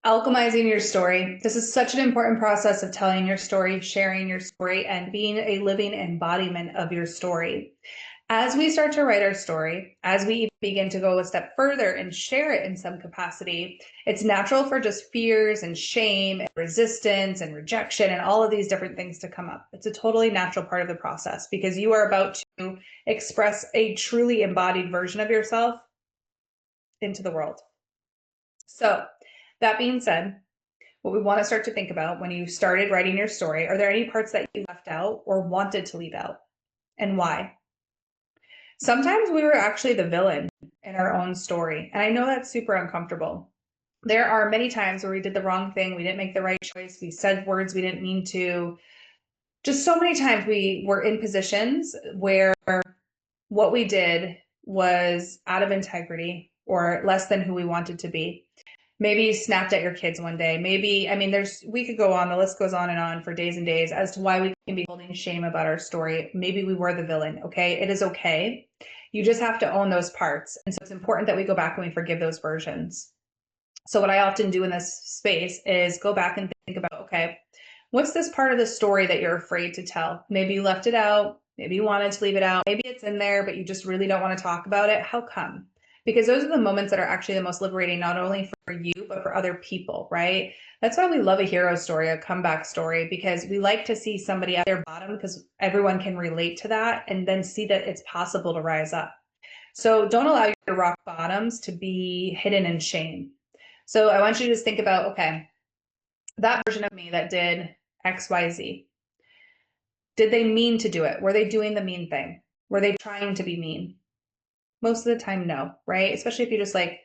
Alchemizing your story. This is such an important process of telling your story, sharing your story, and being a living embodiment of your story. As we start to write our story, as we begin to go a step further and share it in some capacity, it's natural for just fears and shame and resistance and rejection and all of these different things to come up. It's a totally natural part of the process because you are about to express a truly embodied version of yourself into the world. So, that being said, what we want to start to think about when you started writing your story, are there any parts that you left out or wanted to leave out, and why? Sometimes we were actually the villain in our own story, and I know that's super uncomfortable. There are many times where we did the wrong thing, we didn't make the right choice, we said words we didn't mean to. Just so many times we were in positions where what we did was out of integrity or less than who we wanted to be. Maybe you snapped at your kids one day. Maybe, I mean, we could go on, the list goes on and on for days and days as to why we can be holding shame about our story. Maybe we were the villain, okay? It is okay. You just have to own those parts. And so it's important that we go back and we forgive those versions. So what I often do in this space is go back and think about, okay, what's this part of the story that you're afraid to tell? Maybe you left it out. Maybe you wanted to leave it out. Maybe it's in there, but you just really don't want to talk about it. How come? Because those are the moments that are actually the most liberating, not only for you, but for other people, right? That's why we love a hero story, a comeback story, because we like to see somebody at their bottom because everyone can relate to that and then see that it's possible to rise up. So don't allow your rock bottoms to be hidden in shame. So I want you to just think about, okay, that version of me that did XYZ, did they mean to do it? Were they doing the mean thing? Were they trying to be mean? Most of the time, no, right? Especially if you just like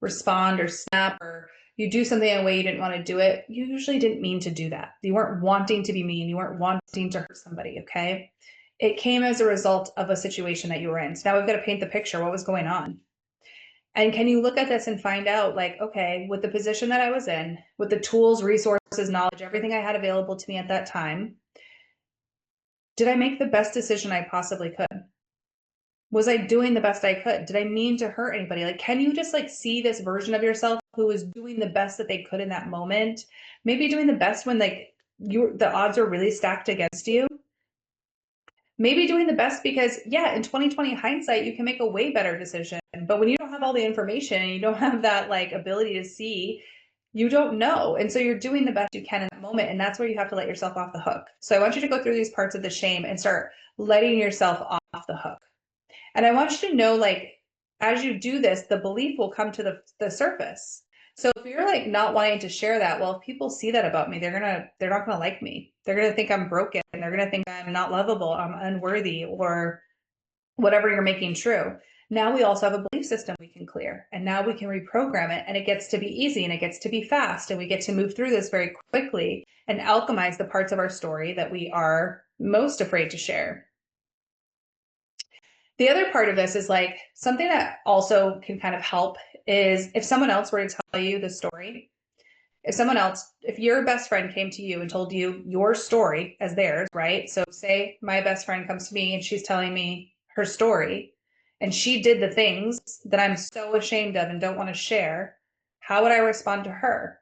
respond or snap or you do something in a way you didn't want to do it, you usually didn't mean to do that. You weren't wanting to be mean. You weren't wanting to hurt somebody, okay? It came as a result of a situation that you were in. So now we've got to paint the picture. What was going on? And can you look at this and find out, like, okay, with the position that I was in, with the tools, resources, knowledge, everything I had available to me at that time, did I make the best decision I possibly could? Was I doing the best I could? Did I mean to hurt anybody? Like, can you just like see this version of yourself who was doing the best that they could in that moment? Maybe doing the best when like the odds are really stacked against you. Maybe doing the best because yeah, in 2020 hindsight, you can make a way better decision. But when you don't have all the information and you don't have that like ability to see, you don't know. And so you're doing the best you can in that moment. And that's where you have to let yourself off the hook. So I want you to go through these parts of the shame and start letting yourself off the hook. And I want you to know, like, as you do this, the belief will come to the surface. So if you're like not wanting to share that, well, if people see that about me, they're not gonna like me. They're gonna think I'm broken. They're gonna think I'm not lovable, I'm unworthy, or whatever you're making true. Now we also have a belief system we can clear, and now we can reprogram it, and it gets to be easy and it gets to be fast, and we get to move through this very quickly and alchemize the parts of our story that we are most afraid to share. The other part of this is like something that also can kind of help is if someone else were to tell you the story, if your best friend came to you and told you your story as theirs, right? So say my best friend comes to me and she's telling me her story and she did the things that I'm so ashamed of and don't want to share. How would I respond to her?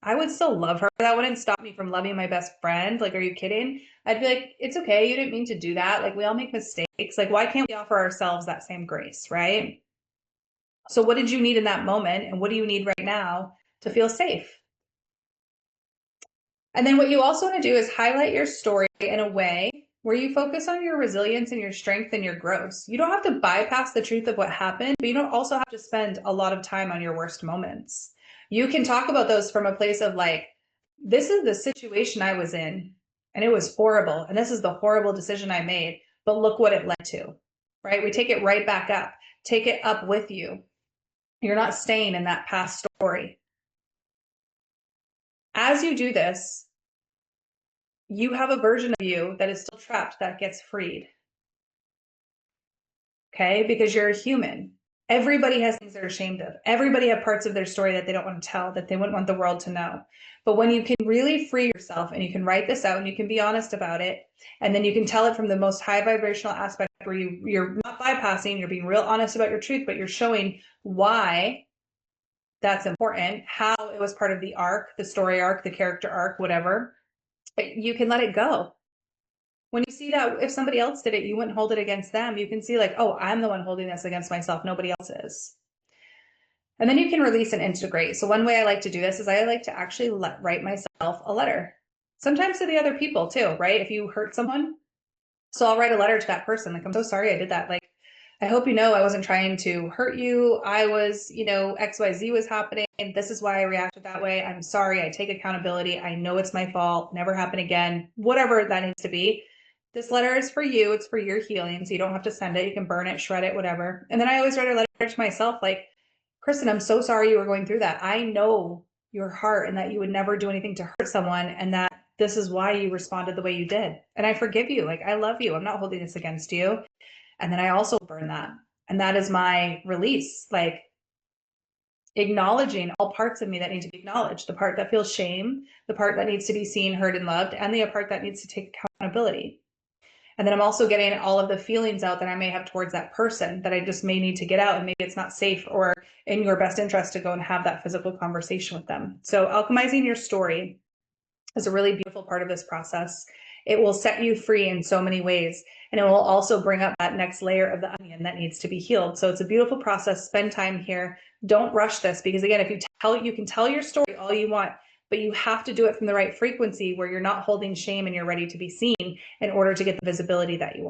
I would still love her. That wouldn't stop me from loving my best friend. Like, are you kidding? I'd be like, it's okay. You didn't mean to do that. Like, we all make mistakes. Like, why can't we offer ourselves that same grace, right? So what did you need in that moment? And what do you need right now to feel safe? And then what you also want to do is highlight your story in a way where you focus on your resilience and your strength and your growth. You don't have to bypass the truth of what happened, but you don't also have to spend a lot of time on your worst moments. You can talk about those from a place of like, this is the situation I was in and it was horrible. And this is the horrible decision I made, but look what it led to, right? We take it right back up, take it up with you. You're not staying in that past story. As you do this, you have a version of you that is still trapped that gets freed. Okay? Because you're a human. Everybody has things they're ashamed of. Everybody have parts of their story that they don't want to tell, that they wouldn't want the world to know. But when you can really free yourself and you can write this out and you can be honest about it, and then you can tell it from the most high vibrational aspect where you're not bypassing, you're being real honest about your truth, but you're showing why that's important, how it was part of the arc, the story arc, the character arc, whatever, you can let it go. When you see that if somebody else did it, you wouldn't hold it against them. You can see like, oh, I'm the one holding this against myself. Nobody else is. And then you can release and integrate. So one way I like to do this is I like to actually write myself a letter. Sometimes to the other people too, right? If you hurt someone. So I'll write a letter to that person. Like, I'm so sorry I did that. Like, I hope you know I wasn't trying to hurt you. I was, XYZ was happening. This is why I reacted that way. I'm sorry. I take accountability. I know it's my fault. Never happen again. Whatever that needs to be. This letter is for you. It's for your healing. So you don't have to send it. You can burn it, shred it, whatever. And then I always write a letter to myself like, Kristen, I'm so sorry you were going through that. I know your heart and that you would never do anything to hurt someone and that this is why you responded the way you did. And I forgive you. Like, I love you. I'm not holding this against you. And then I also burn that. And that is my release, like acknowledging all parts of me that need to be acknowledged, the part that feels shame, the part that needs to be seen, heard, and loved, and the part that needs to take accountability. And then I'm also getting all of the feelings out that I may have towards that person that I just may need to get out, and maybe it's not safe or in your best interest to go and have that physical conversation with them. So alchemizing your story is a really beautiful part of this process. It will set you free in so many ways, and it will also bring up that next layer of the onion that needs to be healed. So it's a beautiful process. Spend time here. Don't rush this, because again, if you can tell your story all you want, but you have to do it from the right frequency where you're not holding shame and you're ready to be seen in order to get the visibility that you want.